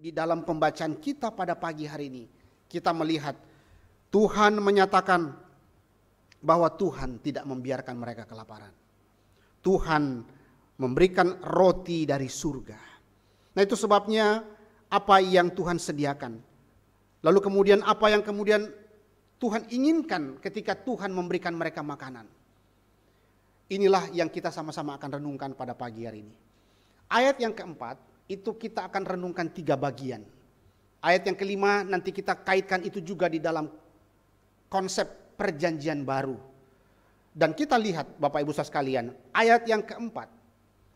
di dalam pembacaan kita pada pagi hari ini, kita melihat Tuhan menyatakan bahwa Tuhan tidak membiarkan mereka kelaparan. Tuhan memberikan roti dari surga. Nah, itu sebabnya apa yang Tuhan sediakan. Lalu kemudian apa yang kemudian Tuhan inginkan ketika Tuhan memberikan mereka makanan. Inilah yang kita sama-sama akan renungkan pada pagi hari ini. Ayat yang keempat itu kita akan renungkan 3 bagian. Ayat yang kelima nanti kita kaitkan itu juga di dalam konsep perjanjian baru. Dan kita lihat Bapak Ibu saudara sekalian, ayat yang keempat,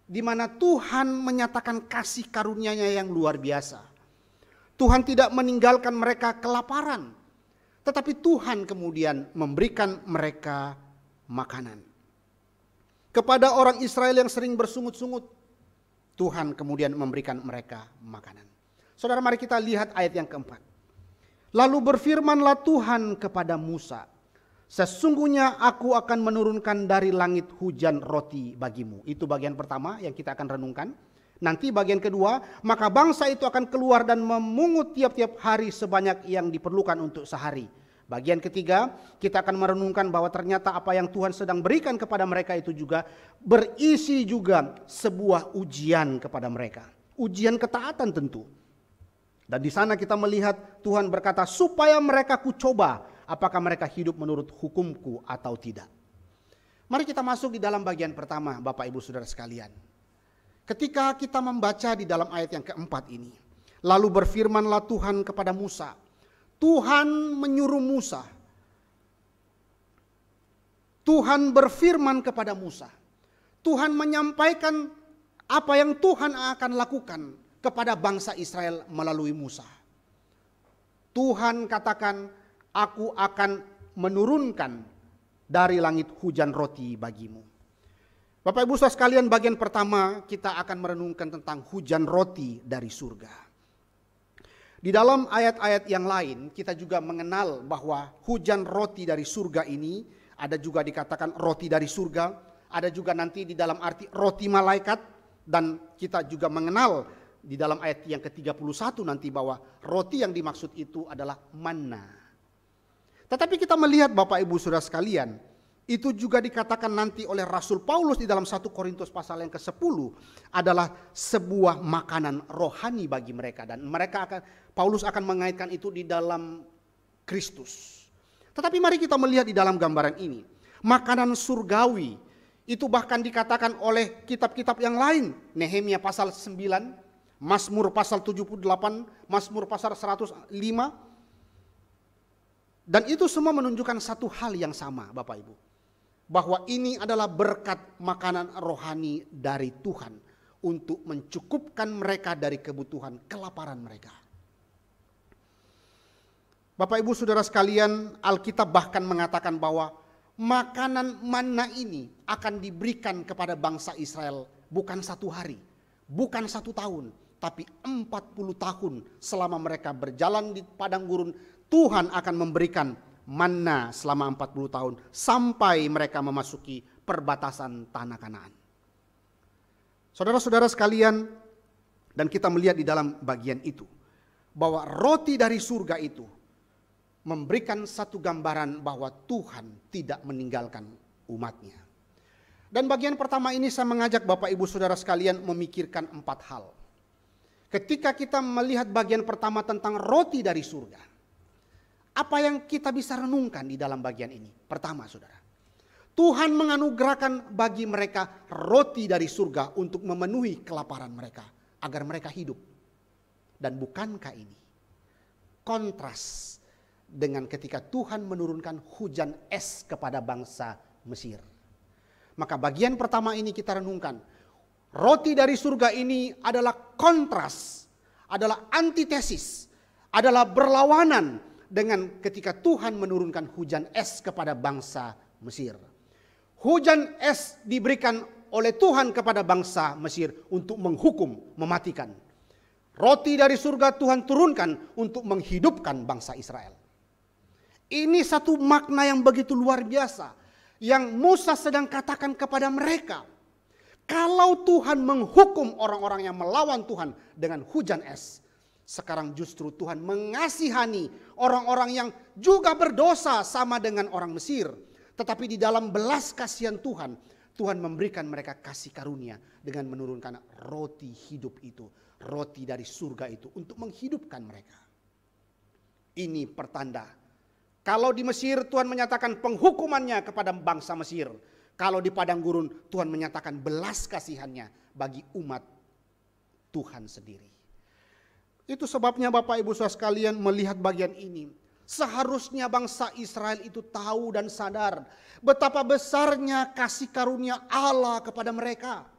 di mana Tuhan menyatakan kasih karunia-Nya yang luar biasa. Tuhan tidak meninggalkan mereka kelaparan, tetapi Tuhan kemudian memberikan mereka makanan. Kepada orang Israel yang sering bersungut-sungut, Tuhan kemudian memberikan mereka makanan. Saudara, mari kita lihat ayat yang keempat. Lalu berfirmanlah Tuhan kepada Musa, sesungguhnya aku akan menurunkan dari langit hujan roti bagimu. Itu bagian pertama yang kita akan renungkan. Nanti bagian kedua, maka bangsa itu akan keluar dan memungut tiap-tiap hari sebanyak yang diperlukan untuk sehari. Bagian ketiga, kita akan merenungkan bahwa ternyata apa yang Tuhan sedang berikan kepada mereka itu juga berisi juga sebuah ujian kepada mereka. Ujian ketaatan tentu. Dan di sana kita melihat Tuhan berkata, supaya mereka kucoba apakah mereka hidup menurut hukumku atau tidak. Mari kita masuk di dalam bagian pertama, Bapak Ibu Saudara sekalian. Ketika kita membaca di dalam ayat yang keempat ini, lalu berfirmanlah Tuhan kepada Musa. Tuhan menyuruh Musa. Tuhan berfirman kepada Musa. Tuhan menyampaikan apa yang Tuhan akan lakukan kepada bangsa Israel melalui Musa. Tuhan katakan, aku akan menurunkan dari langit hujan roti bagimu. Bapak Ibu saudara sekalian, bagian pertama kita akan merenungkan tentang hujan roti dari surga. Di dalam ayat-ayat yang lain kita juga mengenal bahwa hujan roti dari surga ini ada juga dikatakan roti dari surga, ada juga nanti di dalam arti roti malaikat, dan kita juga mengenal di dalam ayat yang ke-31 nanti bahwa roti yang dimaksud itu adalah manna. Tetapi kita melihat Bapak Ibu Saudara sekalian, itu juga dikatakan nanti oleh Rasul Paulus di dalam 1 Korintus pasal yang ke-10 adalah sebuah makanan rohani bagi mereka, dan Paulus akan mengaitkan itu di dalam Kristus. Tetapi mari kita melihat di dalam gambaran ini, makanan surgawi itu bahkan dikatakan oleh kitab-kitab yang lain. Nehemia pasal 9, Mazmur pasal 78, Mazmur pasal 105. Dan itu semua menunjukkan satu hal yang sama Bapak Ibu. Bahwa ini adalah berkat makanan rohani dari Tuhan untuk mencukupkan mereka dari kebutuhan kelaparan mereka. Bapak Ibu Saudara sekalian, Alkitab bahkan mengatakan bahwa makanan manna ini akan diberikan kepada bangsa Israel bukan 1 hari, bukan 1 tahun, tapi 40 tahun selama mereka berjalan di padang gurun. Tuhan akan memberikan manna selama 40 tahun sampai mereka memasuki perbatasan tanah Kanaan. Saudara-saudara sekalian, dan kita melihat di dalam bagian itu bahwa roti dari surga itu memberikan satu gambaran bahwa Tuhan tidak meninggalkan umatnya. Dan bagian pertama ini saya mengajak Bapak Ibu Saudara sekalian memikirkan 4 hal. Ketika kita melihat bagian pertama tentang roti dari surga, apa yang kita bisa renungkan di dalam bagian ini? Pertama, saudara, Tuhan menganugerahkan bagi mereka roti dari surga untuk memenuhi kelaparan mereka, agar mereka hidup. Dan bukankah ini kontras dengan ketika Tuhan menurunkan hujan es kepada bangsa Mesir? Maka bagian pertama ini kita renungkan, roti dari surga ini adalah kontras, adalah antitesis, adalah berlawanan dengan ketika Tuhan menurunkan hujan es kepada bangsa Mesir. Hujan es diberikan oleh Tuhan kepada bangsa Mesir untuk menghukum, mematikan. Roti dari surga Tuhan turunkan untuk menghidupkan bangsa Israel. Ini satu makna yang begitu luar biasa yang Musa sedang katakan kepada mereka. Kalau Tuhan menghukum orang-orang yang melawan Tuhan dengan hujan es, Sekarang justru Tuhan mengasihani orang-orang yang juga berdosa sama dengan orang Mesir. Tetapi di dalam belas kasihan Tuhan, Tuhan memberikan mereka kasih karunia dengan menurunkan roti hidup itu, roti dari surga itu untuk menghidupkan mereka. Ini pertanda. Kalau di Mesir Tuhan menyatakan penghukumannya kepada bangsa Mesir. Kalau di padang gurun Tuhan menyatakan belas kasihannya bagi umat Tuhan sendiri. Itu sebabnya Bapak Ibu Saudara sekalian melihat bagian ini. Seharusnya bangsa Israel itu tahu dan sadar betapa besarnya kasih karunia Allah kepada mereka.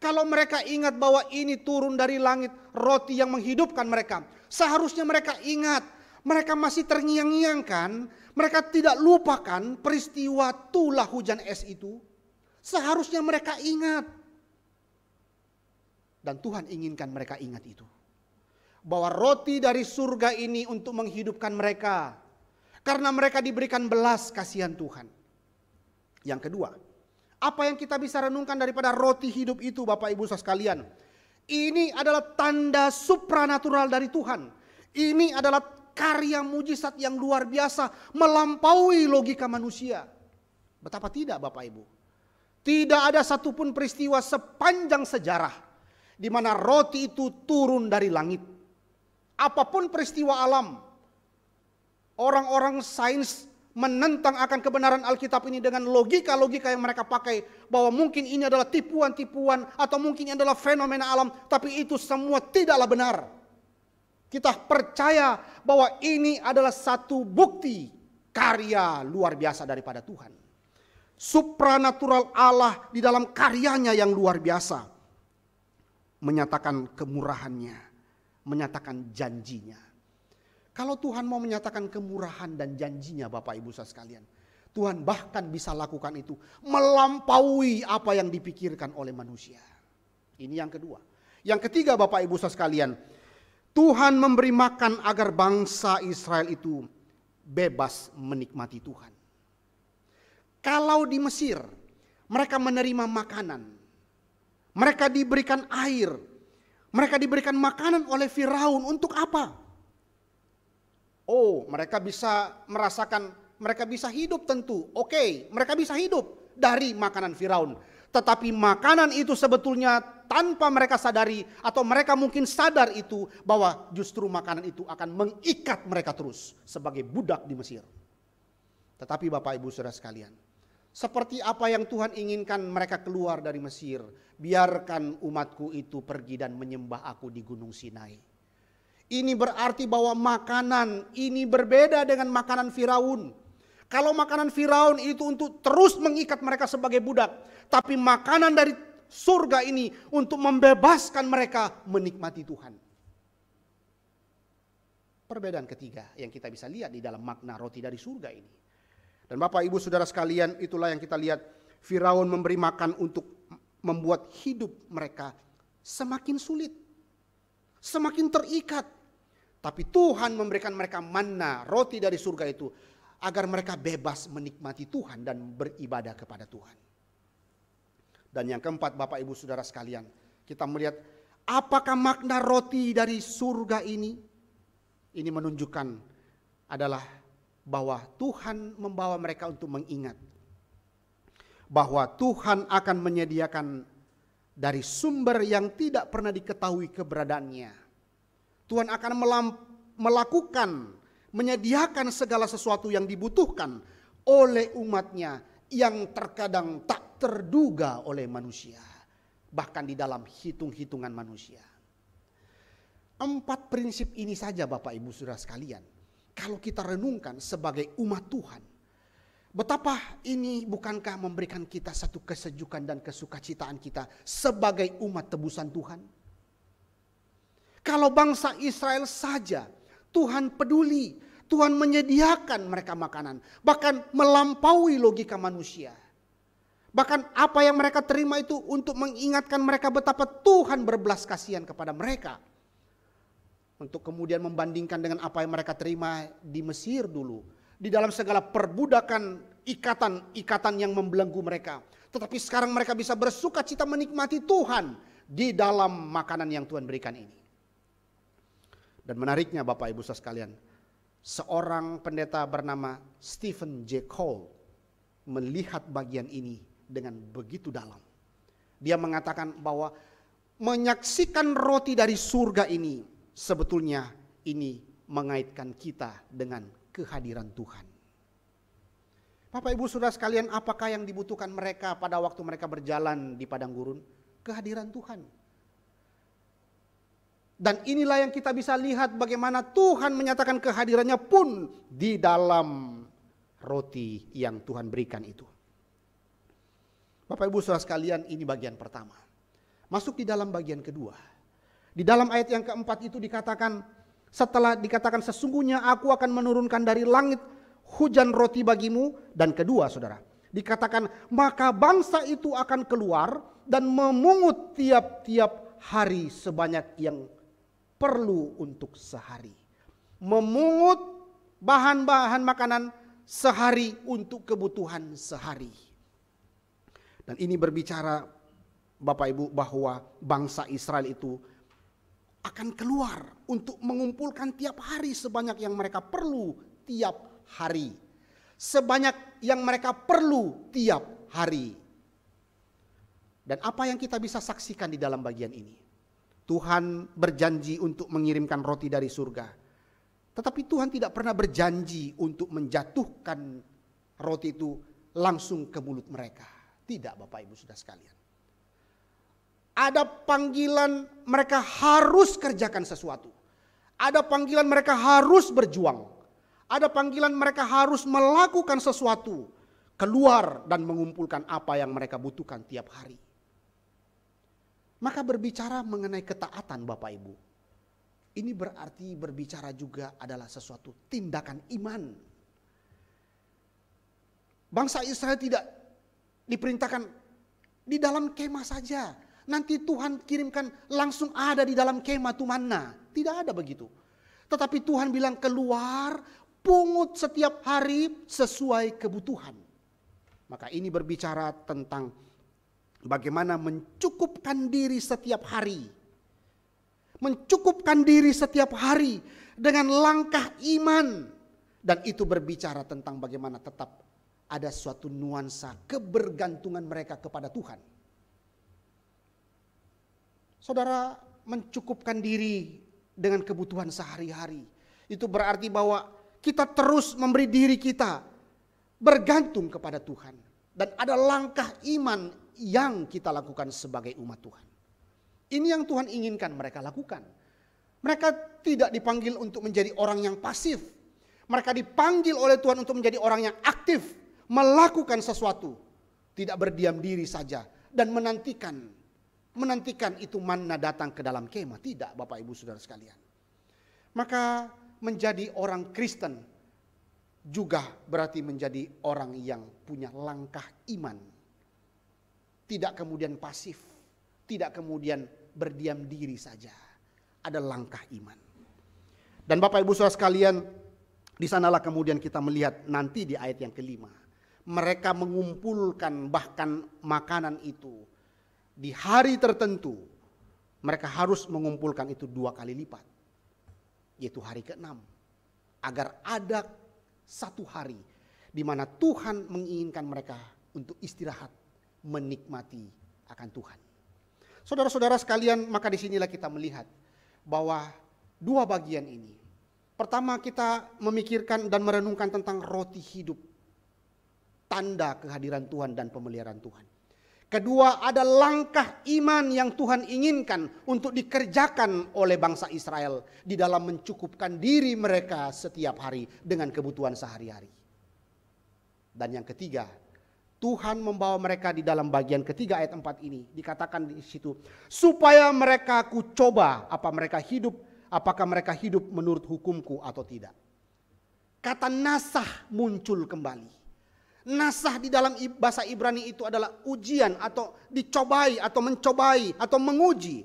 Kalau mereka ingat bahwa ini turun dari langit, roti yang menghidupkan mereka. Seharusnya mereka ingat, mereka masih terngiang-ngiang kan. Mereka tidak lupakan peristiwa tulah hujan es itu. Seharusnya mereka ingat. Dan Tuhan inginkan mereka ingat itu. Bahwa roti dari surga ini untuk menghidupkan mereka. Karena mereka diberikan belas kasihan Tuhan. Yang kedua, apa yang kita bisa renungkan daripada roti hidup itu Bapak Ibu Saudara sekalian? Ini adalah tanda supranatural dari Tuhan. Ini adalah karya mujizat yang luar biasa melampaui logika manusia. Betapa tidak Bapak Ibu? Tidak ada satupun peristiwa sepanjang sejarah di mana roti itu turun dari langit. Apapun peristiwa alam, orang-orang sains menentang akan kebenaran Alkitab ini dengan logika-logika yang mereka pakai, bahwa mungkin ini adalah tipuan-tipuan atau mungkin ini adalah fenomena alam, tapi itu semua tidaklah benar. Kita percaya bahwa ini adalah satu bukti karya luar biasa daripada Tuhan. Supranatural Allah di dalam karyanya yang luar biasa menyatakan kemurahannya, menyatakan janjinya. Kalau Tuhan mau menyatakan kemurahan dan janjinya Bapak Ibu Saudara sekalian, Tuhan bahkan bisa lakukan itu melampaui apa yang dipikirkan oleh manusia. Ini yang kedua. Yang ketiga Bapak Ibu Saudara sekalian, Tuhan memberi makan agar bangsa Israel itu bebas menikmati Tuhan. Kalau di Mesir mereka menerima makanan, mereka diberikan air, mereka diberikan makanan oleh Firaun untuk apa? Oh, mereka bisa merasakan, mereka bisa hidup tentu. Oke, mereka bisa hidup dari makanan Firaun. Tetapi makanan itu sebetulnya tanpa mereka sadari atau mereka mungkin sadar itu bahwa justru makanan itu akan mengikat mereka terus sebagai budak di Mesir. Tetapi Bapak Ibu Saudara sekalian, seperti apa yang Tuhan inginkan mereka keluar dari Mesir, biarkan umatku itu pergi dan menyembah aku di Gunung Sinai. Ini berarti bahwa makanan ini berbeda dengan makanan Firaun. Kalau makanan Firaun itu untuk terus mengikat mereka sebagai budak, tapi makanan dari surga ini untuk membebaskan mereka menikmati Tuhan. Perbedaan ketiga yang kita bisa lihat di dalam makna roti dari surga ini. Dan Bapak Ibu Saudara sekalian, itulah yang kita lihat, Firaun memberi makan untuk membuat hidup mereka semakin sulit, semakin terikat. Tapi Tuhan memberikan mereka manna, roti dari surga itu, agar mereka bebas menikmati Tuhan dan beribadah kepada Tuhan. Dan yang keempat Bapak Ibu Saudara sekalian, kita melihat apakah makna roti dari surga ini? Ini menunjukkan adalah bahwa Tuhan membawa mereka untuk mengingat bahwa Tuhan akan menyediakan dari sumber yang tidak pernah diketahui keberadaannya. Tuhan akan melakukan, menyediakan segala sesuatu yang dibutuhkan oleh umatnya yang terkadang tak terduga oleh manusia, bahkan di dalam hitung-hitungan manusia. 4 prinsip ini saja Bapak Ibu Saudara sekalian, kalau kita renungkan sebagai umat Tuhan, betapa ini bukankah memberikan kita satu kesejukan dan kesukacitaan kita sebagai umat tebusan Tuhan? Kalau bangsa Israel saja Tuhan peduli, Tuhan menyediakan mereka makanan, bahkan melampaui logika manusia. Bahkan apa yang mereka terima itu untuk mengingatkan mereka betapa Tuhan berbelas kasihan kepada mereka. Untuk kemudian membandingkan dengan apa yang mereka terima di Mesir dulu. Di dalam segala perbudakan, ikatan yang membelenggu mereka. Tetapi sekarang mereka bisa bersuka cita menikmati Tuhan di dalam makanan yang Tuhan berikan ini. Dan menariknya Bapak Ibu saudara sekalian, seorang pendeta bernama Stephen J. Cole melihat bagian ini dengan begitu dalam. Dia mengatakan bahwa menyaksikan roti dari surga ini sebetulnya ini mengaitkan kita dengan kehadiran Tuhan. Bapak Ibu saudara sekalian, apakah yang dibutuhkan mereka pada waktu mereka berjalan di padang gurun? Kehadiran Tuhan. Dan inilah yang kita bisa lihat bagaimana Tuhan menyatakan kehadirannya pun di dalam roti yang Tuhan berikan itu. Bapak Ibu saudara sekalian, ini bagian pertama. Masuk di dalam bagian kedua. Di dalam ayat yang keempat itu dikatakan, setelah dikatakan sesungguhnya aku akan menurunkan dari langit hujan roti bagimu. Dan kedua saudara, dikatakan maka bangsa itu akan keluar dan memungut tiap-tiap hari sebanyak yang perlu untuk sehari. Memungut bahan-bahan makanan sehari untuk kebutuhan sehari. Dan ini berbicara Bapak Ibu bahwa bangsa Israel itu akan keluar untuk mengumpulkan tiap hari sebanyak yang mereka perlu tiap hari. Sebanyak yang mereka perlu tiap hari. Dan apa yang kita bisa saksikan di dalam bagian ini? Tuhan berjanji untuk mengirimkan roti dari surga. Tetapi Tuhan tidak pernah berjanji untuk menjatuhkan roti itu langsung ke mulut mereka. Tidak Bapak Ibu saudara sekalian. Ada panggilan mereka harus kerjakan sesuatu. Ada panggilan mereka harus berjuang. Ada panggilan mereka harus melakukan sesuatu. Keluar dan mengumpulkan apa yang mereka butuhkan tiap hari. Maka berbicara mengenai ketaatan Bapak Ibu. Ini berarti berbicara juga adalah sesuatu tindakan iman. Bangsa Israel tidak diperintahkan di dalam kemah saja. Nanti Tuhan kirimkan langsung ada di dalam kemah itu manna. Tidak ada begitu. Tetapi Tuhan bilang keluar, pungut setiap hari sesuai kebutuhan. Maka ini berbicara tentang bagaimana mencukupkan diri setiap hari. Mencukupkan diri setiap hari dengan langkah iman. Dan itu berbicara tentang bagaimana tetap ada suatu nuansa kebergantungan mereka kepada Tuhan. Saudara, mencukupkan diri dengan kebutuhan sehari-hari. Itu berarti bahwa kita terus memberi diri kita bergantung kepada Tuhan. Dan ada langkah iman yang kita lakukan sebagai umat Tuhan. Ini yang Tuhan inginkan mereka lakukan. Mereka tidak dipanggil untuk menjadi orang yang pasif. Mereka dipanggil oleh Tuhan untuk menjadi orang yang aktif. Melakukan sesuatu. Tidak berdiam diri saja. Dan menantikan itu manna datang ke dalam kemah. Tidak Bapak Ibu Saudara sekalian. Maka menjadi orang Kristen juga berarti menjadi orang yang punya langkah iman. Tidak kemudian pasif. Tidak kemudian berdiam diri saja. Ada langkah iman. Dan Bapak Ibu Saudara sekalian, di sanalah kemudian kita melihat nanti di ayat yang kelima. Mereka mengumpulkan bahkan makanan itu. Di hari tertentu mereka harus mengumpulkan itu 2 kali lipat. Yaitu hari ke-6. Agar ada satu hari di mana Tuhan menginginkan mereka untuk istirahat, menikmati akan Tuhan. Saudara-saudara sekalian, maka disinilah kita melihat bahwa 2 bagian ini. Pertama, kita memikirkan dan merenungkan tentang roti hidup. Tanda kehadiran Tuhan dan pemeliharaan Tuhan. Kedua, ada langkah iman yang Tuhan inginkan untuk dikerjakan oleh bangsa Israel di dalam mencukupkan diri mereka setiap hari dengan kebutuhan sehari-hari. Dan yang ketiga, Tuhan membawa mereka di dalam bagian ketiga ayat 4 ini. Dikatakan di situ, supaya mereka ku coba apakah mereka hidup menurut hukumku atau tidak. Kata nasah muncul kembali. Nasah di dalam bahasa Ibrani itu adalah ujian atau dicobai atau mencobai atau menguji.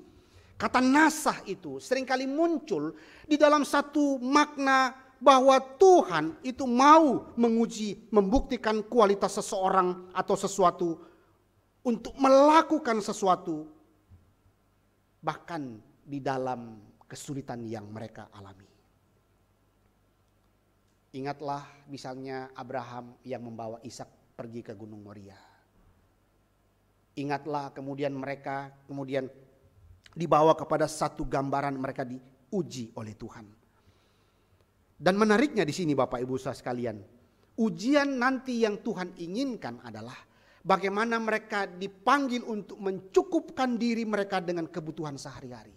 Kata nasah itu seringkali muncul di dalam satu makna bahwa Tuhan itu mau menguji, membuktikan kualitas seseorang atau sesuatu untuk melakukan sesuatu. Bahkan di dalam kesulitan yang mereka alami. Ingatlah misalnya Abraham yang membawa Ishak pergi ke Gunung Moria. Ingatlah kemudian mereka dibawa kepada satu gambaran, mereka diuji oleh Tuhan. Dan menariknya di sini Bapak Ibu Saudara sekalian, ujian nanti yang Tuhan inginkan adalah bagaimana mereka dipanggil untuk mencukupkan diri mereka dengan kebutuhan sehari-hari.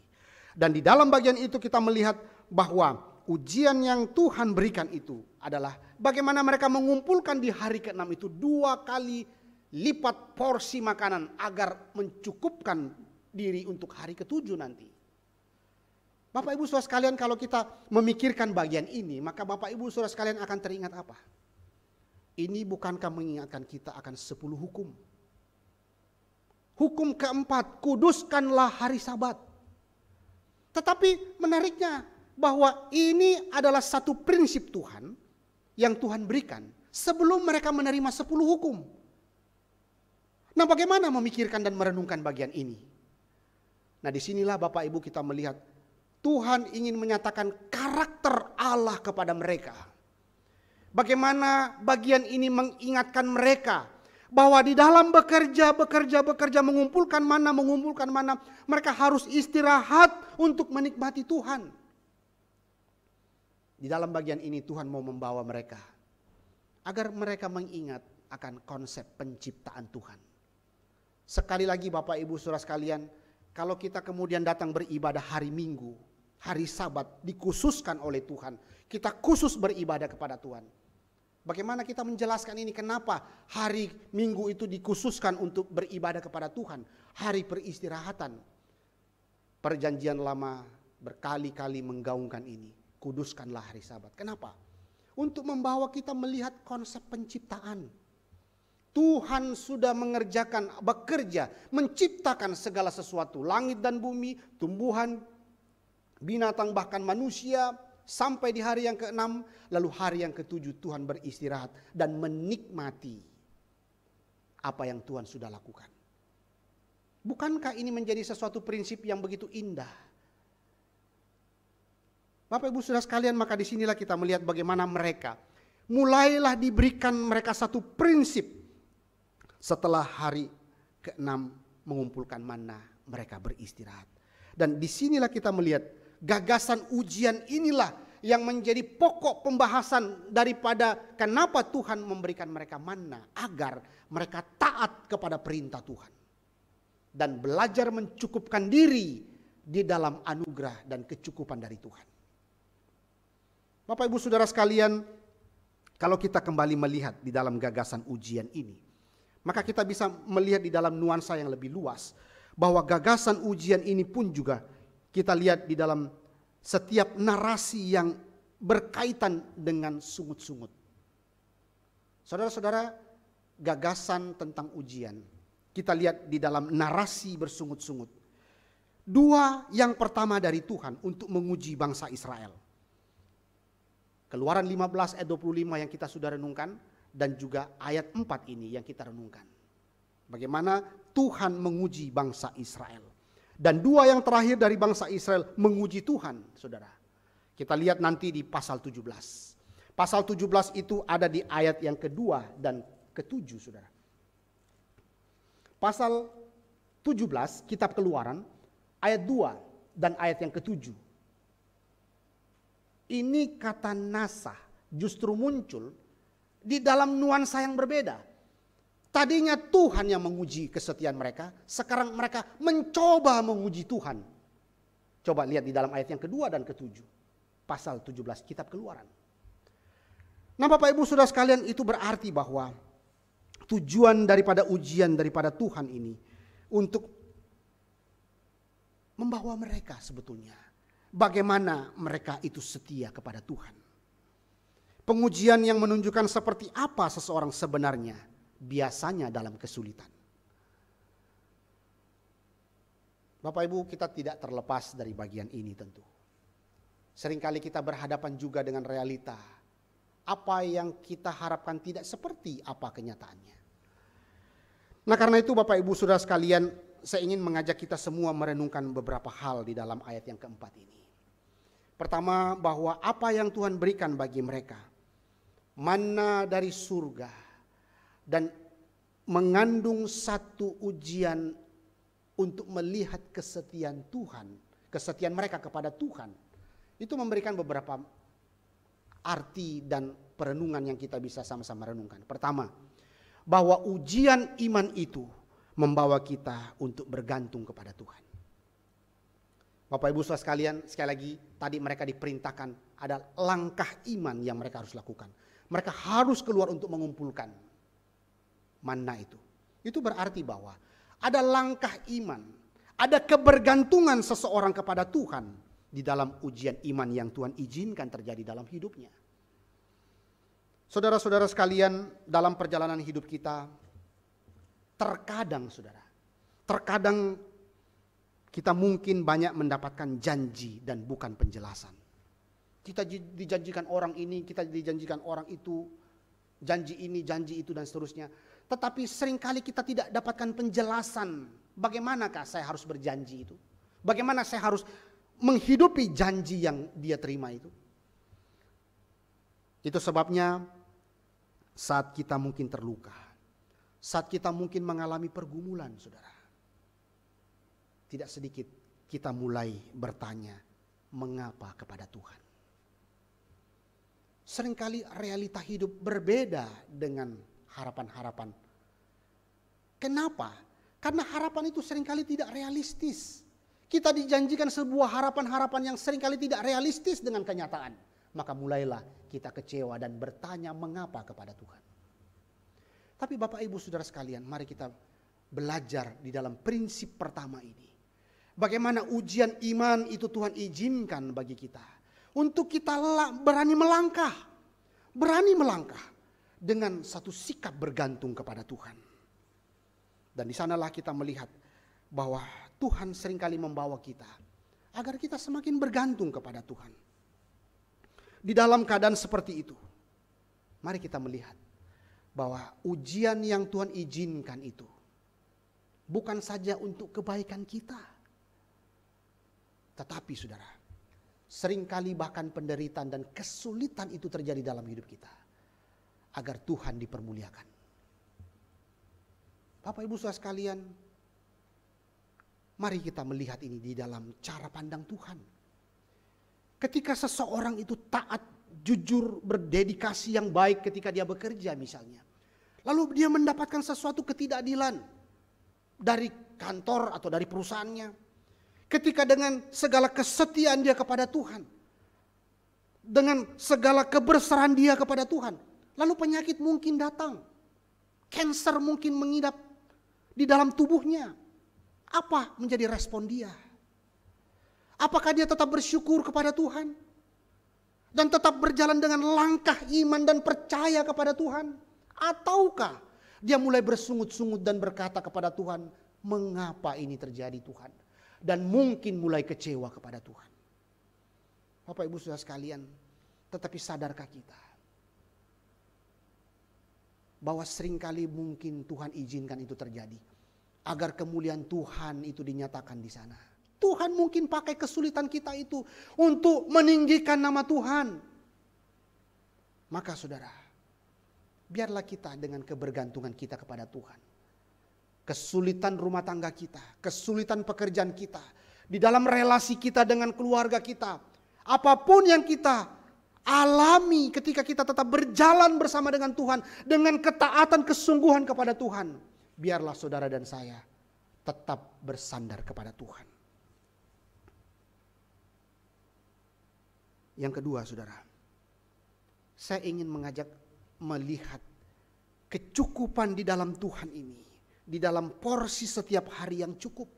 Dan di dalam bagian itu kita melihat bahwa ujian yang Tuhan berikan itu adalah bagaimana mereka mengumpulkan di hari ke-6 itu 2 kali lipat porsi makanan agar mencukupkan diri untuk hari ke-7 nanti. Bapak Ibu Saudara sekalian, kalau kita memikirkan bagian ini, maka Bapak Ibu Saudara sekalian akan teringat apa? Ini bukankah mengingatkan kita akan 10 hukum? Hukum keempat, kuduskanlah hari Sabat. Tetapi menariknya bahwa ini adalah satu prinsip Tuhan yang Tuhan berikan sebelum mereka menerima 10 hukum. Nah, bagaimana memikirkan dan merenungkan bagian ini? Nah, disinilah Bapak Ibu kita melihat Tuhan ingin menyatakan karakter Allah kepada mereka. Bagaimana bagian ini mengingatkan mereka bahwa di dalam bekerja, mengumpulkan mana, mereka harus istirahat untuk menikmati Tuhan. Di dalam bagian ini Tuhan mau membawa mereka agar mereka mengingat akan konsep penciptaan Tuhan. Sekali lagi Bapak Ibu Saudara sekalian, kalau kita kemudian datang beribadah hari Minggu, hari Sabat dikhususkan oleh Tuhan, kita khusus beribadah kepada Tuhan. Bagaimana kita menjelaskan ini? Kenapa hari Minggu itu dikhususkan untuk beribadah kepada Tuhan? Hari peristirahatan. Perjanjian Lama berkali-kali menggaungkan ini. Kuduskanlah hari Sabat. Kenapa? Untuk membawa kita melihat konsep penciptaan. Tuhan sudah bekerja, menciptakan segala sesuatu. Langit dan bumi, tumbuhan, binatang, bahkan manusia. Sampai di hari yang ke-6, lalu hari yang ke-7 Tuhan beristirahat dan menikmati apa yang Tuhan sudah lakukan. Bukankah ini menjadi sesuatu prinsip yang begitu indah? Bapak Ibu Saudara sekalian, maka disinilah kita melihat bagaimana mereka mulailah diberikan mereka satu prinsip. Setelah hari ke-6 mengumpulkan mana, mereka beristirahat. Dan disinilah kita melihat gagasan ujian inilah yang menjadi pokok pembahasan daripada kenapa Tuhan memberikan mereka mana, agar mereka taat kepada perintah Tuhan. Dan belajar mencukupkan diri di dalam anugerah dan kecukupan dari Tuhan. Bapak Ibu Saudara sekalian, kalau kita kembali melihat di dalam gagasan ujian ini, maka kita bisa melihat di dalam nuansa yang lebih luas bahwa gagasan ujian ini pun juga kita lihat di dalam setiap narasi yang berkaitan dengan sungut-sungut. Saudara-saudara, gagasan tentang ujian kita lihat di dalam narasi bersungut-sungut. 2 yang pertama dari Tuhan untuk menguji bangsa Israel. Keluaran 15 ayat 25 yang kita sudah renungkan, dan juga ayat 4 ini yang kita renungkan. Bagaimana Tuhan menguji bangsa Israel. Dan 2 yang terakhir dari bangsa Israel menguji Tuhan, saudara. Kita lihat nanti di pasal 17. Pasal 17 itu ada di ayat yang kedua dan ke-7, saudara. Pasal 17 kitab Keluaran ayat 2 dan ayat yang ke-7. Ini kata nasah justru muncul di dalam nuansa yang berbeda. Tadinya Tuhan yang menguji kesetiaan mereka, sekarang mereka mencoba menguji Tuhan. Coba lihat di dalam ayat yang kedua dan ke-7. Pasal 17 kitab Keluaran. Nah Bapak Ibu Saudara sekalian, itu berarti bahwa tujuan daripada ujian daripada Tuhan ini untuk membawa mereka sebetulnya bagaimana mereka itu setia kepada Tuhan. Pengujian yang menunjukkan seperti apa seseorang sebenarnya biasanya dalam kesulitan. Bapak Ibu, kita tidak terlepas dari bagian ini tentu. Seringkali kita berhadapan juga dengan realita. Apa yang kita harapkan tidak seperti apa kenyataannya. Nah karena itu Bapak Ibu Saudara sekalian, saya ingin mengajak kita semua merenungkan beberapa hal di dalam ayat yang keempat ini. Pertama, bahwa apa yang Tuhan berikan bagi mereka, manna dari surga, dan mengandung satu ujian untuk melihat kesetiaan Tuhan, kesetiaan mereka kepada Tuhan. Itu memberikan beberapa arti dan perenungan yang kita bisa sama-sama renungkan. Pertama, bahwa ujian iman itu membawa kita untuk bergantung kepada Tuhan. Bapak Ibu Saudara sekalian, sekali lagi tadi mereka diperintahkan ada langkah iman yang mereka harus lakukan. Mereka harus keluar untuk mengumpulkan manna itu. Itu berarti bahwa ada langkah iman, ada kebergantungan seseorang kepada Tuhan di dalam ujian iman yang Tuhan izinkan terjadi dalam hidupnya. Saudara-saudara sekalian, dalam perjalanan hidup kita, terkadang kita mungkin banyak mendapatkan janji dan bukan penjelasan. Kita dijanjikan orang ini, kita dijanjikan orang itu, janji ini, janji itu dan seterusnya. Tetapi seringkali kita tidak dapatkan penjelasan bagaimanakah saya harus berjanji itu. Bagaimana saya harus menghidupi janji yang dia terima itu. Itu sebabnya saat kita mungkin terluka, saat kita mungkin mengalami pergumulan, saudara, tidak sedikit kita mulai bertanya mengapa kepada Tuhan. Seringkali realita hidup berbeda dengan harapan-harapan. Kenapa? Karena harapan itu seringkali tidak realistis. Kita dijanjikan sebuah harapan-harapan yang seringkali tidak realistis dengan kenyataan. Maka mulailah kita kecewa dan bertanya mengapa kepada Tuhan. Tapi Bapak Ibu Saudara sekalian, mari kita belajar di dalam prinsip pertama ini. Bagaimana ujian iman itu Tuhan izinkan bagi kita. Untuk kita berani melangkah. Berani melangkah dengan satu sikap bergantung kepada Tuhan. Dan di sanalah kita melihat bahwa Tuhan seringkali membawa kita agar kita semakin bergantung kepada Tuhan. Di dalam keadaan seperti itu, mari kita melihat bahwa ujian yang Tuhan izinkan itu bukan saja untuk kebaikan kita. Tetapi saudara, seringkali bahkan penderitaan dan kesulitan itu terjadi dalam hidup kita agar Tuhan dipermuliakan. Bapak Ibu Saudara sekalian, mari kita melihat ini di dalam cara pandang Tuhan. Ketika seseorang itu taat, jujur, berdedikasi yang baik ketika dia bekerja misalnya. Lalu dia mendapatkan sesuatu ketidakadilan dari kantor atau dari perusahaannya. Ketika dengan segala kesetiaan dia kepada Tuhan. Dengan segala keberseraan dia kepada Tuhan. Lalu penyakit mungkin datang. Kanker mungkin mengidap di dalam tubuhnya. Apa menjadi respon dia? Apakah dia tetap bersyukur kepada Tuhan? Dan tetap berjalan dengan langkah iman dan percaya kepada Tuhan? Ataukah dia mulai bersungut-sungut dan berkata kepada Tuhan, mengapa ini terjadi Tuhan? Dan mungkin mulai kecewa kepada Tuhan. Bapak Ibu Saudara sekalian, tetapi sadarkah kita bahwa seringkali mungkin Tuhan izinkan itu terjadi agar kemuliaan Tuhan itu dinyatakan di sana. Tuhan mungkin pakai kesulitan kita itu untuk meninggikan nama Tuhan. Maka saudara, biarlah kita dengan kebergantungan kita kepada Tuhan. Kesulitan rumah tangga kita, kesulitan pekerjaan kita, di dalam relasi kita dengan keluarga kita, apapun yang kita alami ketika kita tetap berjalan bersama dengan Tuhan, dengan ketaatan kesungguhan kepada Tuhan, biarlah saudara dan saya tetap bersandar kepada Tuhan. Yang kedua saudara, saya ingin mengajak melihat kecukupan di dalam Tuhan ini, di dalam porsi setiap hari yang cukup.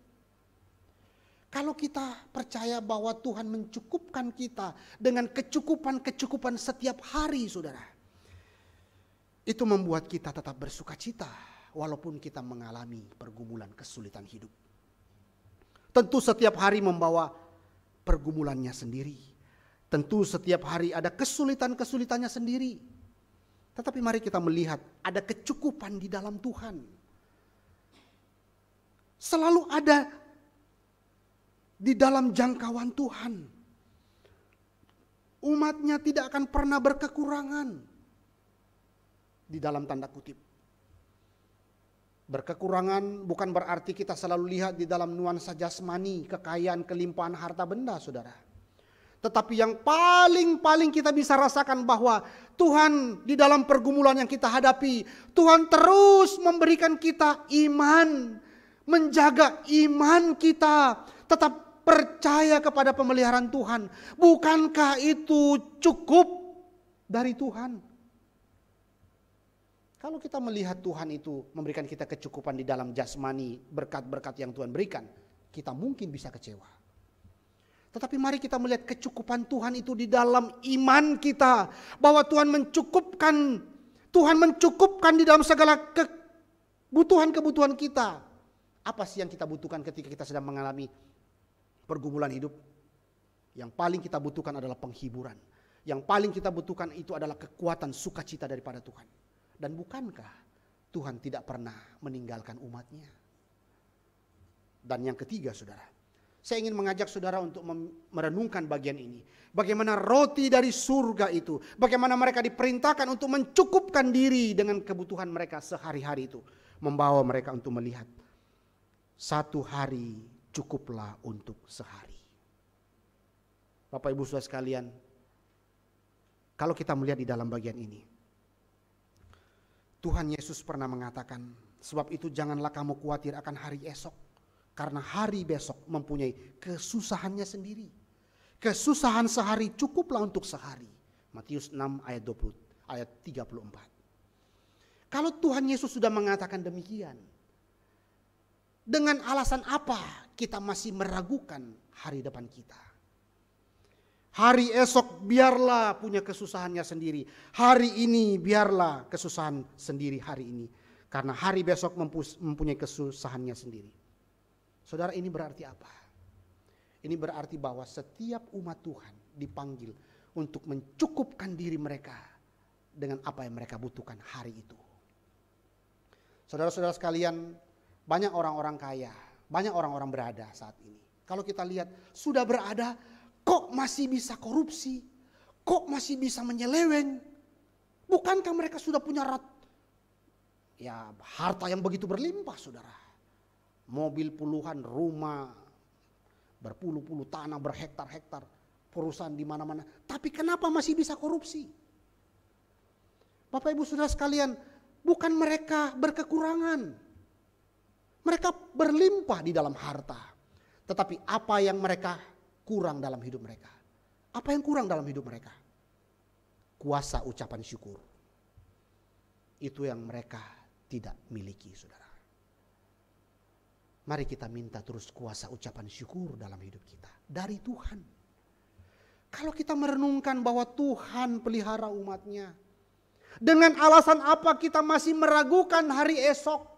Kalau kita percaya bahwa Tuhan mencukupkan kita dengan kecukupan-kecukupan setiap hari saudara, itu membuat kita tetap bersuka cita walaupun kita mengalami pergumulan kesulitan hidup. Tentu setiap hari membawa pergumulannya sendiri. Tentu setiap hari ada kesulitan-kesulitannya sendiri. Tetapi mari kita melihat ada kecukupan di dalam Tuhan. Selalu ada di dalam jangkauan Tuhan. Umatnya tidak akan pernah berkekurangan. Di dalam tanda kutip. Berkekurangan bukan berarti kita selalu lihat di dalam nuansa jasmani, kekayaan, kelimpahan harta benda, saudara. Tetapi yang paling kita bisa rasakan bahwa Tuhan di dalam pergumulan yang kita hadapi, Tuhan terus memberikan kita iman, menjaga iman kita, tetap percaya kepada pemeliharaan Tuhan. Bukankah itu cukup dari Tuhan? Kalau kita melihat Tuhan itu memberikan kita kecukupan di dalam jasmani, berkat-berkat yang Tuhan berikan, kita mungkin bisa kecewa. Tetapi mari kita melihat kecukupan Tuhan itu di dalam iman kita. Bahwa Tuhan mencukupkan di dalam segala kebutuhan-kebutuhan kita. Apa sih yang kita butuhkan ketika kita sedang mengalami pergumulan hidup? Yang paling kita butuhkan adalah penghiburan. Yang paling kita butuhkan itu adalah kekuatan sukacita daripada Tuhan. Dan bukankah Tuhan tidak pernah meninggalkan umatnya? Dan yang ketiga, saudara, saya ingin mengajak saudara untuk merenungkan bagian ini. Bagaimana roti dari surga itu, bagaimana mereka diperintahkan untuk mencukupkan diri dengan kebutuhan mereka sehari-hari itu. Membawa mereka untuk melihat, satu hari cukuplah untuk sehari. Bapak Ibu Saudara sekalian, kalau kita melihat di dalam bagian ini, Tuhan Yesus pernah mengatakan, sebab itu janganlah kamu khawatir akan hari esok. Karena hari besok mempunyai kesusahannya sendiri. Kesusahan sehari cukuplah untuk sehari. Matius 6 ayat 34. Kalau Tuhan Yesus sudah mengatakan demikian, dengan alasan apa kita masih meragukan hari depan kita? Hari esok biarlah punya kesusahannya sendiri. Hari ini biarlah kesusahan sendiri hari ini. Karena hari besok mempunyai kesusahannya sendiri. Saudara, ini berarti apa? Ini berarti bahwa setiap umat Tuhan dipanggil untuk mencukupkan diri mereka dengan apa yang mereka butuhkan hari itu. Saudara-saudara sekalian, banyak orang-orang kaya, banyak orang-orang berada saat ini. Kalau kita lihat, sudah berada, kok masih bisa korupsi? Kok masih bisa menyeleweng? Bukankah mereka sudah punya harta yang begitu berlimpah, saudara? Mobil puluhan, rumah berpuluh-puluh, tanah berhektar-hektar, perusahaan di mana-mana. Tapi kenapa masih bisa korupsi? Bapak Ibu Saudara sekalian, bukan mereka berkekurangan. Mereka berlimpah di dalam harta. Tetapi apa yang mereka kurang dalam hidup mereka? Apa yang kurang dalam hidup mereka? Kuasa ucapan syukur. Itu yang mereka tidak miliki, saudara. Mari kita minta terus kuasa ucapan syukur dalam hidup kita dari Tuhan. Kalau kita merenungkan bahwa Tuhan pelihara umatnya, dengan alasan apa kita masih meragukan hari esok?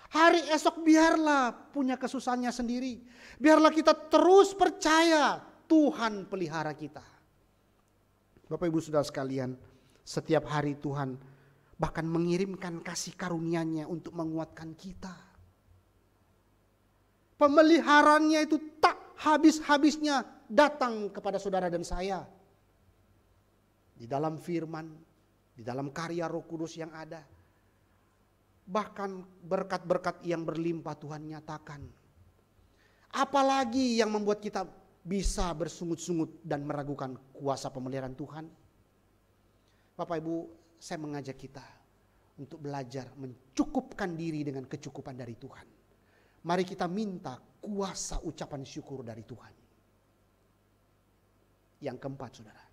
Hari esok biarlah punya kesusahannya sendiri. Biarlah kita terus percaya Tuhan pelihara kita. Bapak Ibu Saudara sekalian, setiap hari Tuhan bahkan mengirimkan kasih karunia-Nya untuk menguatkan kita. Pemeliharaannya itu tak habis-habisnya datang kepada saudara dan saya. Di dalam firman, di dalam karya Roh Kudus yang ada. Bahkan berkat-berkat yang berlimpah Tuhan nyatakan. Apalagi yang membuat kita bisa bersungut-sungut dan meragukan kuasa pemeliharaan Tuhan? Bapak Ibu, saya mengajak kita untuk belajar mencukupkan diri dengan kecukupan dari Tuhan. Mari kita minta kuasa ucapan syukur dari Tuhan. Yang keempat, saudara.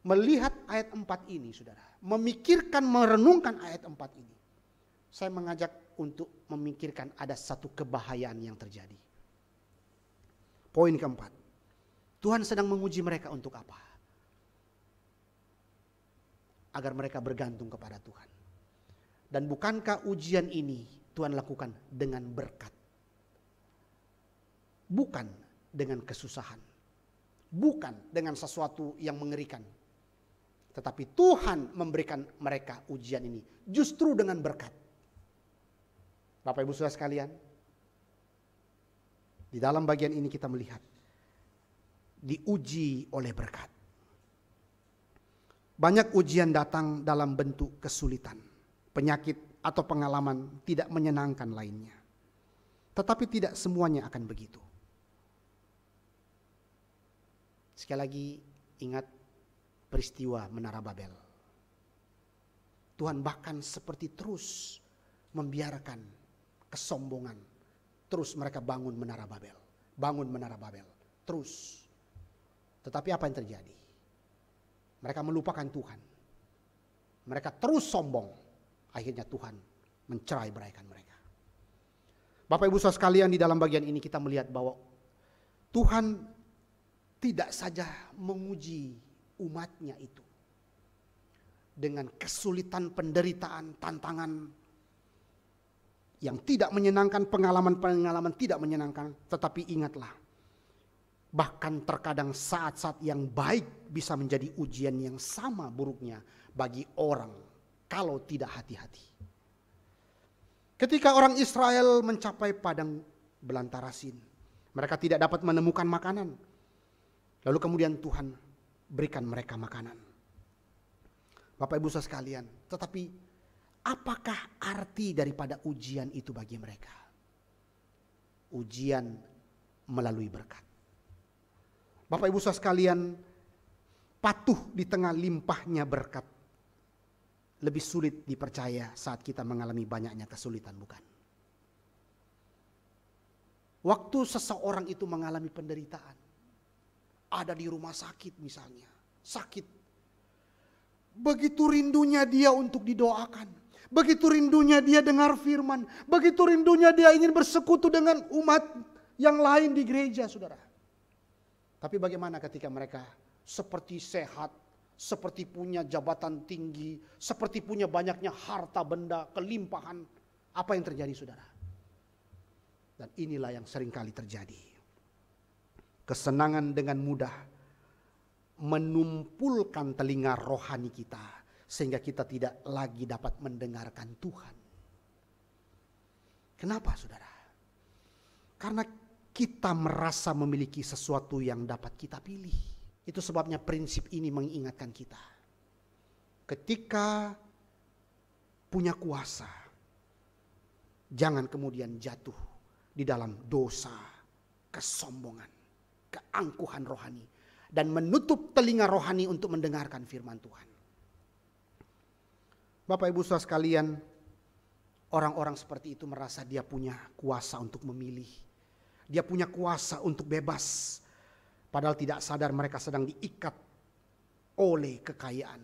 Melihat ayat 4 ini, saudara. Memikirkan, merenungkan ayat 4 ini. Saya mengajak untuk memikirkan ada satu kebahayaan yang terjadi. Poin keempat. Tuhan sedang menguji mereka untuk apa? Agar mereka bergantung kepada Tuhan. Dan bukankah ujian ini Tuhan lakukan dengan berkat? Bukan dengan kesusahan. Bukan dengan sesuatu yang mengerikan. Tetapi Tuhan memberikan mereka ujian ini justru dengan berkat. Bapak Ibu Saudara sekalian, di dalam bagian ini kita melihat diuji oleh berkat. Banyak ujian datang dalam bentuk kesulitan, penyakit, atau pengalaman tidak menyenangkan lainnya. Tetapi tidak semuanya akan begitu. Sekali lagi ingat peristiwa Menara Babel. Tuhan bahkan seperti terus membiarkan kesombongan. Terus mereka bangun Menara Babel. Bangun Menara Babel. Terus. Tetapi apa yang terjadi? Mereka melupakan Tuhan. Mereka terus sombong. Akhirnya Tuhan mencerai beraikan mereka. Bapak Ibu Saudara sekalian, di dalam bagian ini kita melihat bahwa Tuhan tidak saja menguji umatnya itu dengan kesulitan, penderitaan, tantangan yang tidak menyenangkan, pengalaman-pengalaman tidak menyenangkan. Tetapi ingatlah, bahkan terkadang saat-saat yang baik bisa menjadi ujian yang sama buruknya bagi orang kalau tidak hati-hati. Ketika orang Israel mencapai padang belantara Sin, mereka tidak dapat menemukan makanan. Lalu kemudian Tuhan berikan mereka makanan. Bapak Ibu Saudara sekalian, tetapi apakah arti daripada ujian itu bagi mereka? Ujian melalui berkat. Bapak Ibu Saudara sekalian, patuh di tengah limpahnya berkat lebih sulit dipercaya saat kita mengalami banyaknya kesulitan, bukan? Waktu seseorang itu mengalami penderitaan, ada di rumah sakit misalnya, sakit. Begitu rindunya dia untuk didoakan. Begitu rindunya dia dengar firman. Begitu rindunya dia ingin bersekutu dengan umat yang lain di gereja, saudara. Tapi bagaimana ketika mereka seperti sehat, seperti punya jabatan tinggi, seperti punya banyaknya harta benda, kelimpahan. Apa yang terjadi, saudara? Dan inilah yang seringkali terjadi. Kesenangan dengan mudah menumpulkan telinga rohani kita, sehingga kita tidak lagi dapat mendengarkan Tuhan. Kenapa, saudara? Karena kita merasa memiliki sesuatu yang dapat kita pilih. Itu sebabnya prinsip ini mengingatkan kita. Ketika punya kuasa, jangan kemudian jatuh di dalam dosa, kesombongan, keangkuhan rohani, dan menutup telinga rohani untuk mendengarkan firman Tuhan. Bapak Ibu Saudara sekalian, orang-orang seperti itu merasa dia punya kuasa untuk memilih. Dia punya kuasa untuk bebas. Padahal tidak sadar mereka sedang diikat oleh kekayaan.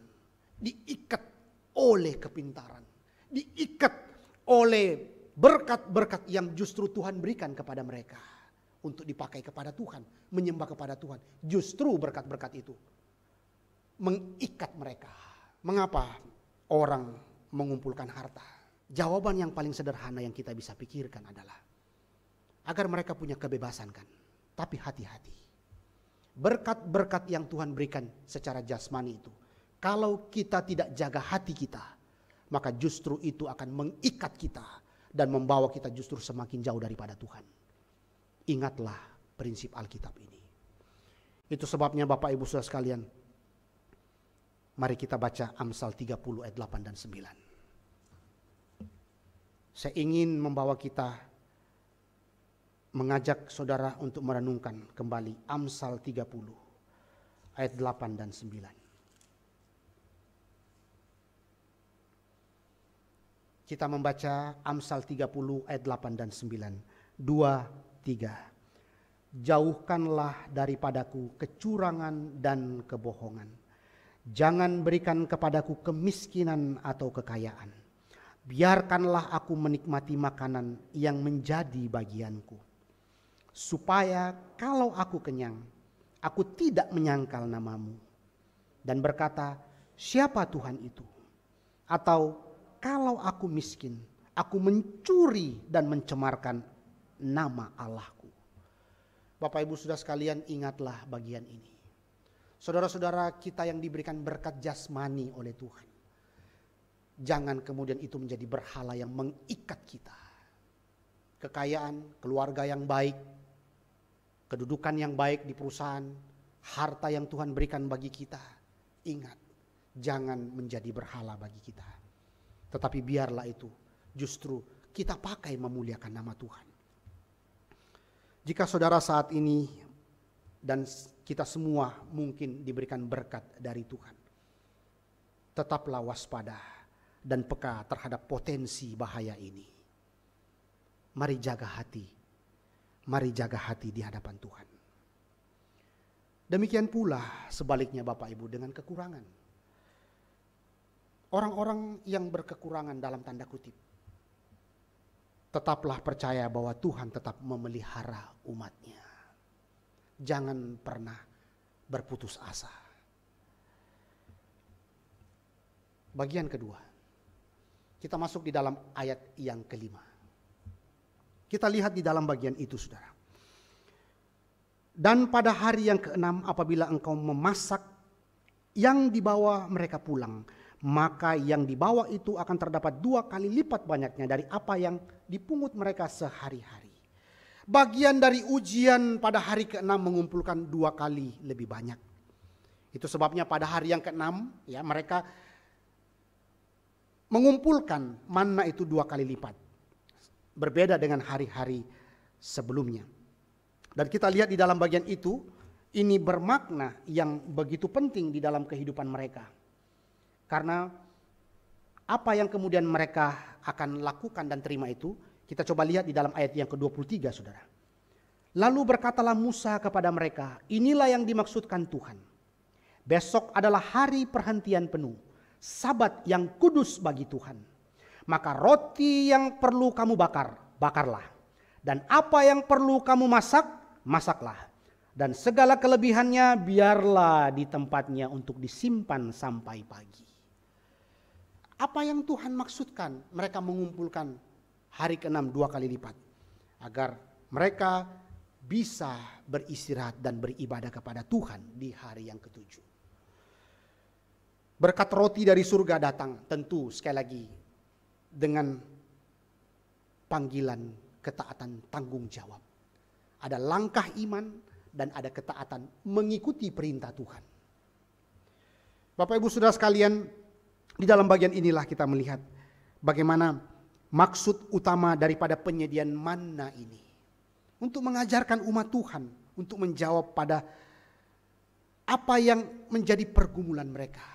Diikat oleh kepintaran. Diikat oleh berkat-berkat yang justru Tuhan berikan kepada mereka. Untuk dipakai kepada Tuhan, menyembah kepada Tuhan. Justru berkat-berkat itu mengikat mereka. Mengapa orang mengumpulkan harta? Jawaban yang paling sederhana yang kita bisa pikirkan adalah agar mereka punya kebebasan, kan? Tapi hati-hati. Berkat-berkat yang Tuhan berikan secara jasmani itu, kalau kita tidak jaga hati kita, maka justru itu akan mengikat kita dan membawa kita justru semakin jauh daripada Tuhan. Ingatlah prinsip Alkitab ini. Itu sebabnya Bapak Ibu Saudara sekalian, mari kita baca Amsal 30 ayat 8 dan 9. Saya ingin membawa kita, mengajak saudara untuk merenungkan kembali Amsal 30 ayat 8 dan 9. Kita membaca Amsal 30 ayat 8 dan 9. 2, 3. Jauhkanlah daripadaku kecurangan dan kebohongan. Jangan berikan kepadaku kemiskinan atau kekayaan. Biarkanlah aku menikmati makanan yang menjadi bagianku. Supaya kalau aku kenyang, aku tidak menyangkal namamu. Dan berkata, siapa Tuhan itu? Atau kalau aku miskin, aku mencuri dan mencemarkan nama Allahku. Bapak Ibu Saudara sekalian, ingatlah bagian ini. Saudara-saudara kita yang diberikan berkat jasmani oleh Tuhan, jangan kemudian itu menjadi berhala yang mengikat kita. Kekayaan, keluarga yang baik, kedudukan yang baik di perusahaan, harta yang Tuhan berikan bagi kita. Ingat, jangan menjadi berhala bagi kita. Tetapi biarlah itu justru kita pakai memuliakan nama Tuhan. Jika saudara saat ini dan kita semua mungkin diberikan berkat dari Tuhan, tetaplah waspada dan peka terhadap potensi bahaya ini. Mari jaga hati. Mari jaga hati di hadapan Tuhan. Demikian pula sebaliknya Bapak Ibu dengan kekurangan. Orang-orang yang berkekurangan dalam tanda kutip, tetaplah percaya bahwa Tuhan tetap memelihara umatnya. Jangan pernah berputus asa. Bagian kedua, kita masuk di dalam ayat yang kelima. Kita lihat di dalam bagian itu saudara. Dan pada hari yang keenam apabila engkau memasak yang dibawa mereka pulang, maka yang dibawa itu akan terdapat 2 kali lipat banyaknya dari apa yang dipungut mereka sehari-hari. Bagian dari ujian pada hari keenam mengumpulkan 2 kali lebih banyak. Itu sebabnya pada hari yang keenam ya mereka mengumpulkan manna itu 2 kali lipat. Berbeda dengan hari-hari sebelumnya. Dan kita lihat di dalam bagian itu, ini bermakna yang begitu penting di dalam kehidupan mereka. Karena apa yang kemudian mereka akan lakukan dan terima itu, kita coba lihat di dalam ayat yang ke-23 saudara. Lalu berkatalah Musa kepada mereka, inilah yang dimaksudkan Tuhan. Besok adalah hari perhentian penuh, Sabat yang kudus bagi Tuhan. Maka roti yang perlu kamu bakar, bakarlah. Dan apa yang perlu kamu masak, masaklah. Dan segala kelebihannya biarlah di tempatnya untuk disimpan sampai pagi. Apa yang Tuhan maksudkan mereka mengumpulkan hari ke-6 2 kali lipat. Agar mereka bisa beristirahat dan beribadah kepada Tuhan di hari yang ke-7. Berkat roti dari surga datang tentu sekali lagi dengan panggilan ketaatan tanggung jawab. Ada langkah iman dan ada ketaatan mengikuti perintah Tuhan. Bapak Ibu Saudara sekalian, di dalam bagian inilah kita melihat bagaimana maksud utama daripada penyediaan manna ini. Untuk mengajarkan umat Tuhan, untuk menjawab pada apa yang menjadi pergumulan mereka,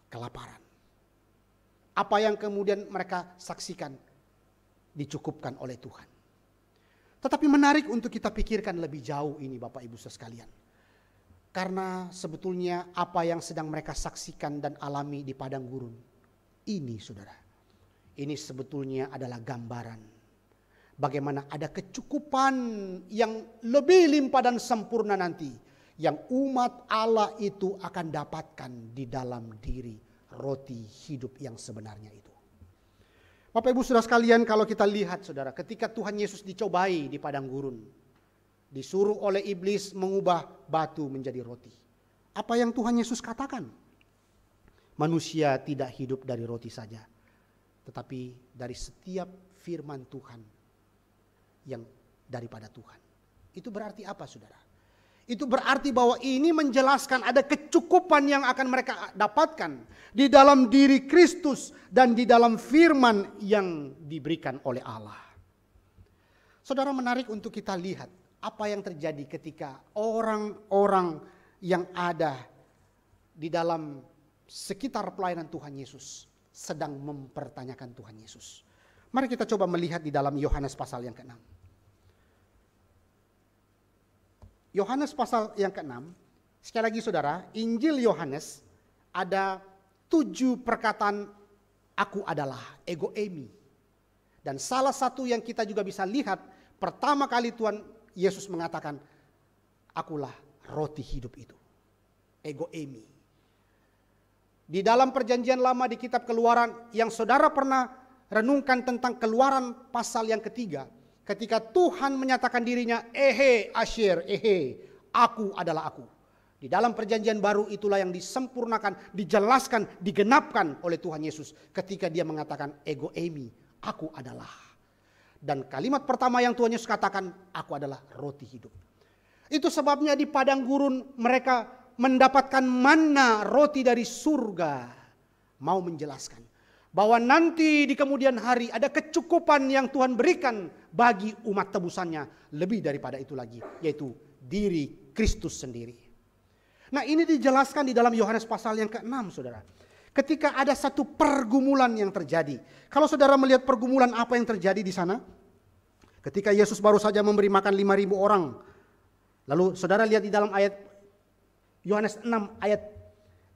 kelaparan. Apa yang kemudian mereka saksikan dicukupkan oleh Tuhan. Tetapi menarik untuk kita pikirkan lebih jauh ini Bapak Ibu sekalian. Karena sebetulnya apa yang sedang mereka saksikan dan alami di padang gurun. Ini saudara. Ini sebetulnya adalah gambaran. Bagaimana ada kecukupan yang lebih limpah dan sempurna nanti. Yang umat Allah itu akan dapatkan di dalam diri roti hidup yang sebenarnya itu. Bapak Ibu Saudara sekalian, kalau kita lihat saudara, ketika Tuhan Yesus dicobai di padang gurun, disuruh oleh iblis mengubah batu menjadi roti. Apa yang Tuhan Yesus katakan? Manusia tidak hidup dari roti saja, tetapi dari setiap firman Tuhan yang daripada Tuhan. Itu berarti apa saudara? Itu berarti bahwa ini menjelaskan ada kecukupan yang akan mereka dapatkan di dalam diri Kristus dan di dalam firman yang diberikan oleh Allah. Saudara, menarik untuk kita lihat apa yang terjadi ketika orang-orang yang ada di dalam sekitar pelayanan Tuhan Yesus sedang mempertanyakan Tuhan Yesus. Mari kita coba melihat di dalam Yohanes pasal yang ke-6. Yohanes pasal yang ke-6, sekali lagi saudara, Injil Yohanes ada 7 perkataan aku adalah, ego eimi. Dan salah satu yang kita juga bisa lihat, pertama kali Tuhan Yesus mengatakan, akulah roti hidup itu. Ego eimi. Di dalam perjanjian lama di kitab Keluaran yang saudara pernah renungkan tentang Keluaran pasal yang ketiga. Ketika Tuhan menyatakan dirinya, ehe asyir, ehe, aku adalah aku. Di dalam perjanjian baru itulah yang disempurnakan, dijelaskan, digenapkan oleh Tuhan Yesus. Ketika dia mengatakan, ego eimi, aku adalah. Dan kalimat pertama yang Tuhan Yesus katakan, aku adalah roti hidup. Itu sebabnya di padang gurun mereka mendapatkan manna, roti dari surga. mau menjelaskan bahwa nanti di kemudian hari ada kecukupan yang Tuhan berikan bagi umat tebusannya. Lebih daripada itu lagi, yaitu diri Kristus sendiri. Nah, ini dijelaskan di dalam Yohanes pasal yang ke-6, saudara. Ketika ada satu pergumulan yang terjadi. Kalau saudara melihat pergumulan apa yang terjadi di sana. Ketika Yesus baru saja memberi makan 5.000 orang. Lalu saudara lihat di dalam ayat Yohanes 6 ayat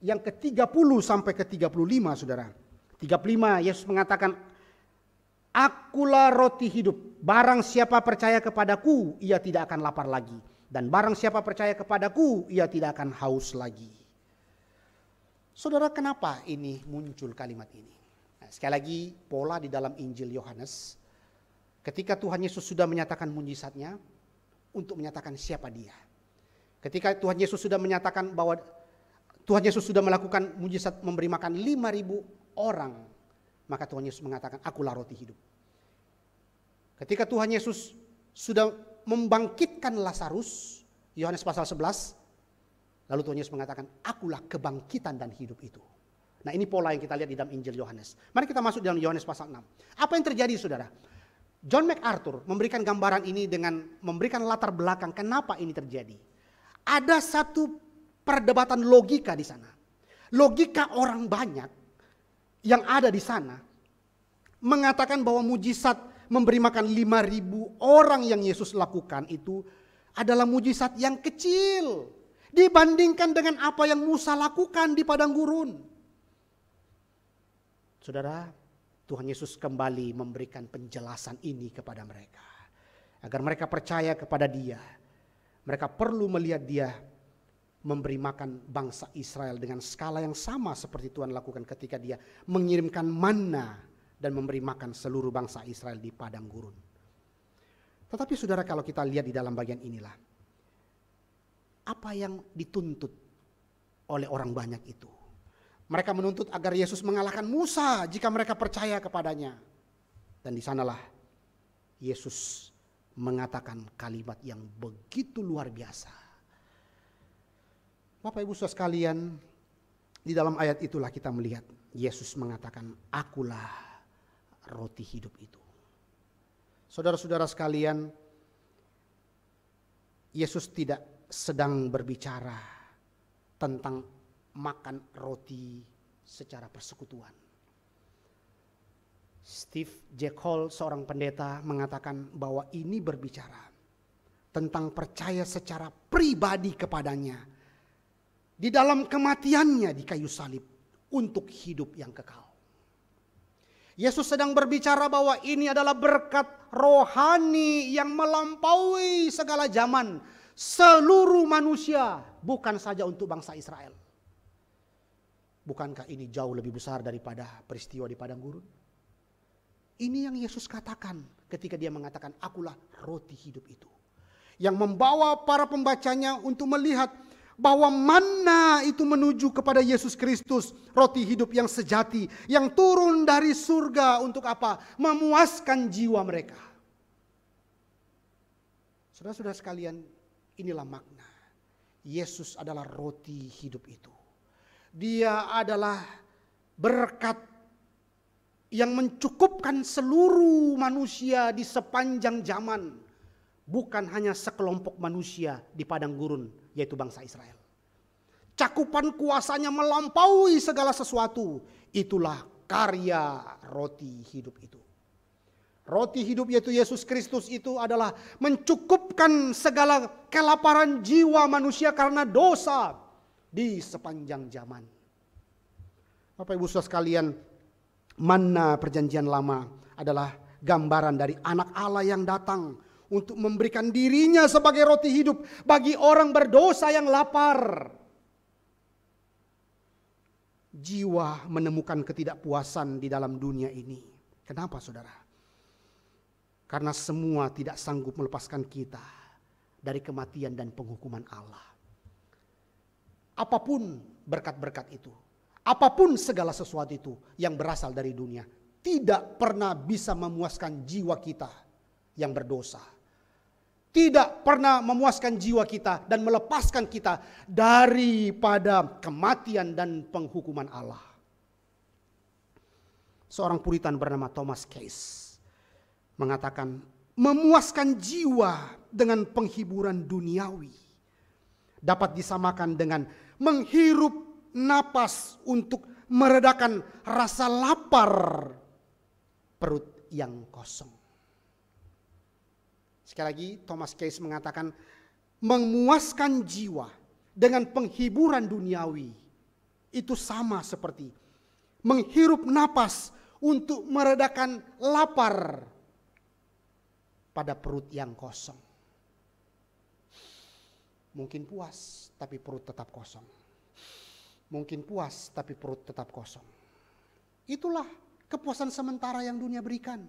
yang ke-30 sampai ke-35, saudara. 35 Yesus mengatakan, "Akulah roti hidup, barang siapa percaya kepadaku, ia tidak akan lapar lagi. Dan barang siapa percaya kepadaku, ia tidak akan haus lagi." Saudara, kenapa ini muncul kalimat ini? Nah, sekali lagi, pola di dalam Injil Yohanes, ketika Tuhan Yesus sudah menyatakan mujizatnya, untuk menyatakan siapa dia. Ketika Tuhan Yesus sudah menyatakan bahwa Tuhan Yesus sudah melakukan mujizat memberi makan 5.000 orang, maka Tuhan Yesus mengatakan, "Akulah roti hidup." Ketika Tuhan Yesus sudah membangkitkan Lazarus, Yohanes pasal 11, lalu Tuhan Yesus mengatakan, "Akulah kebangkitan dan hidup itu." Nah, ini pola yang kita lihat di dalam Injil Yohanes. Mari kita masuk dalam Yohanes pasal 6. Apa yang terjadi, saudara? John MacArthur memberikan gambaran ini dengan memberikan latar belakang kenapa ini terjadi. Ada satu perdebatan logika di sana. Logika orang banyak yang ada di sana mengatakan bahwa mujizat memberi makan 5.000 orang yang Yesus lakukan itu adalah mujizat yang kecil dibandingkan dengan apa yang Musa lakukan di padang gurun. Saudara, Tuhan Yesus kembali memberikan penjelasan ini kepada mereka. Agar mereka percaya kepada Dia. Mereka perlu melihat Dia memberi makan bangsa Israel dengan skala yang sama seperti Tuhan lakukan ketika Dia mengirimkan manna dan memberi makan seluruh bangsa Israel di padang gurun. Tetapi saudara, kalau kita lihat di dalam bagian inilah, apa yang dituntut oleh orang banyak itu? Mereka menuntut agar Yesus mengalahkan Musa jika mereka percaya kepadanya. Dan di sanalah Yesus mengatakan kalimat yang begitu luar biasa. Bapak Ibu Saudara sekalian, di dalam ayat itulah kita melihat Yesus mengatakan, "Akulah roti hidup itu." Saudara-saudara sekalian, Yesus tidak sedang berbicara tentang makan roti secara persekutuan. Steve Jekyll, seorang pendeta, mengatakan bahwa ini berbicara tentang percaya secara pribadi kepadanya di dalam kematiannya di kayu salib untuk hidup yang kekal. Yesus sedang berbicara bahwa ini adalah berkat rohani yang melampaui segala zaman, seluruh manusia, bukan saja untuk bangsa Israel. Bukankah ini jauh lebih besar daripada peristiwa di padang gurun? Ini yang Yesus katakan ketika Dia mengatakan, "Akulah roti hidup itu." Yang membawa para pembacanya untuk melihat bahwa manna itu menuju kepada Yesus Kristus, roti hidup yang sejati, yang turun dari surga untuk apa? Memuaskan jiwa mereka. Saudara-saudara sekalian, inilah makna. Yesus adalah roti hidup itu. Dia adalah berkat yang mencukupkan seluruh manusia di sepanjang zaman. Bukan hanya sekelompok manusia di padang gurun, yaitu bangsa Israel. Cakupan kuasanya melampaui segala sesuatu. Itulah karya roti hidup itu. Roti hidup yaitu Yesus Kristus itu adalah mencukupkan segala kelaparan jiwa manusia karena dosa di sepanjang zaman. Bapak Ibu Saudara sekalian, manna perjanjian lama adalah gambaran dari anak Allah yang datang untuk memberikan dirinya sebagai roti hidup bagi orang berdosa yang lapar. Jiwa menemukan ketidakpuasan di dalam dunia ini. Kenapa, saudara? Karena semua tidak sanggup melepaskan kita dari kematian dan penghukuman Allah. Apapun berkat-berkat itu, apapun segala sesuatu itu yang berasal dari dunia, tidak pernah bisa memuaskan jiwa kita yang berdosa. Tidak pernah memuaskan jiwa kita dan melepaskan kita daripada kematian dan penghukuman Allah. seorang Puritan bernama Thomas Case mengatakan, memuaskan jiwa dengan penghiburan duniawi dapat disamakan dengan menghirup napas untuk meredakan rasa lapar perut yang kosong. Sekali lagi Thomas Case mengatakan, memuaskan jiwa dengan penghiburan duniawi itu sama seperti menghirup napas untuk meredakan lapar pada perut yang kosong. Mungkin puas tapi perut tetap kosong. Mungkin puas tapi perut tetap kosong. Itulah kepuasan sementara yang dunia berikan.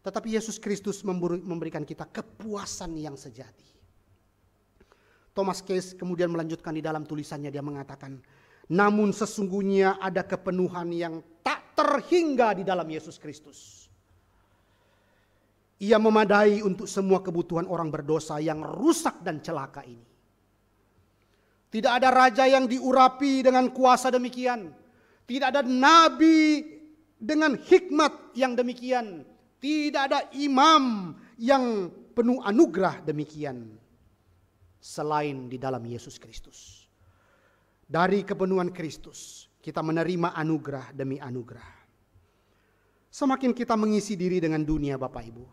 Tetapi Yesus Kristus memberikan kita kepuasan yang sejati. Thomas Case kemudian melanjutkan di dalam tulisannya, dia mengatakan, namun sesungguhnya ada kepenuhan yang tak terhingga di dalam Yesus Kristus. Ia memadai untuk semua kebutuhan orang berdosa yang rusak dan celaka ini. Tidak ada raja yang diurapi dengan kuasa demikian. Tidak ada nabi dengan hikmat yang demikian. Tidak ada imam yang penuh anugerah demikian. Selain di dalam Yesus Kristus. Dari kepenuhan Kristus kita menerima anugerah demi anugerah. Semakin kita mengisi diri dengan dunia Bapak Ibu,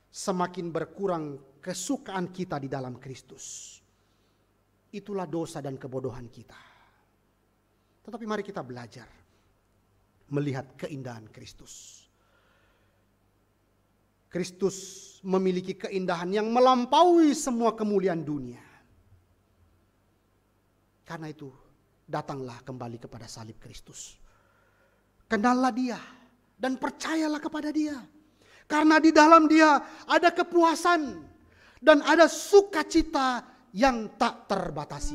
semakin berkurang kesukaan kita di dalam Kristus. Itulah dosa dan kebodohan kita. Tetapi mari kita belajar melihat keindahan Kristus. Kristus memiliki keindahan yang melampaui semua kemuliaan dunia. Karena itu, datanglah kembali kepada salib Kristus. Kenallah Dia dan percayalah kepada Dia. Karena di dalam Dia ada kepuasan dan ada sukacita yang tak terbatasi.